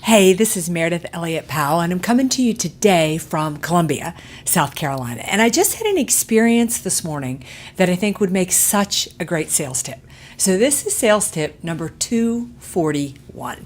Hey, this is Meridith Elliott Powell, and I'm coming to you today from Columbia, South Carolina. And I just had an experience this morning that I think would make such a great sales tip. So this is sales tip number 241.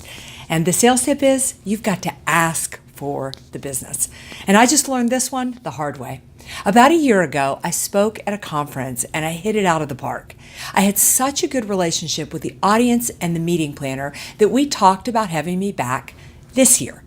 And the sales tip is you've got to ask for the business. And I just learned this one the hard way. About a year ago, I spoke at a conference and I hit it out of the park. I had such a good relationship with the audience and the meeting planner that we talked about having me back this year.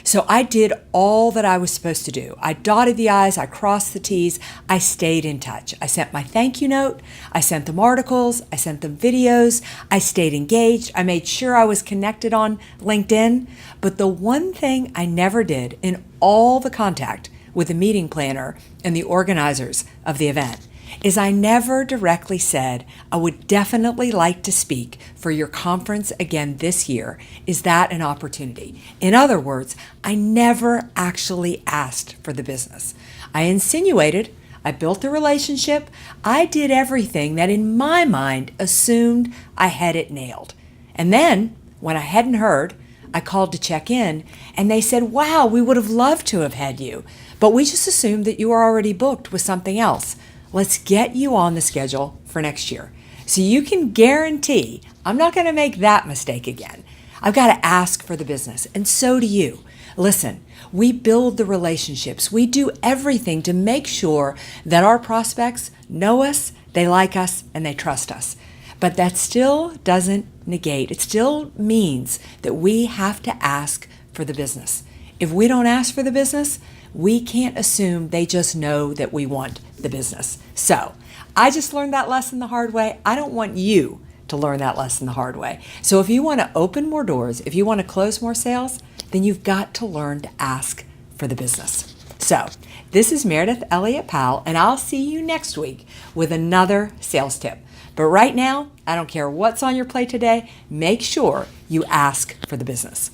So I did all that I was supposed to do. I dotted the I's, I crossed the T's, I stayed in touch. I sent my thank you note, I sent them articles, I sent them videos, I stayed engaged, I made sure I was connected on LinkedIn. But the one thing I never did in all the contact with the meeting planner and the organizers of the event is I never directly said, I would definitely like to speak for your conference again this year. Is that an opportunity? In other words, I never actually asked for the business. I insinuated, I built a relationship, I did everything that in my mind assumed I had it nailed. And then, when I hadn't heard, I called to check in, and they said, wow, we would have loved to have had you, but we just assumed that you were already booked with something else. Let's get you on the schedule for next year. So you can guarantee I'm not going to make that mistake again. I've got to ask for the business, and so do you. Listen, we build the relationships. We do everything to make sure that our prospects know us, they like us, and they trust us. But that still doesn't negate. It still means that we have to ask for the business. If we don't ask for the business, we can't assume they just know that we want the business. So I just learned that lesson the hard way. I don't want you to learn that lesson the hard way. So if you want to open more doors, if you want to close more sales, then you've got to learn to ask for the business. So this is Meridith Elliott Powell, and I'll see you next week with another sales tip. But right now, I don't care what's on your plate today, make sure you ask for the business.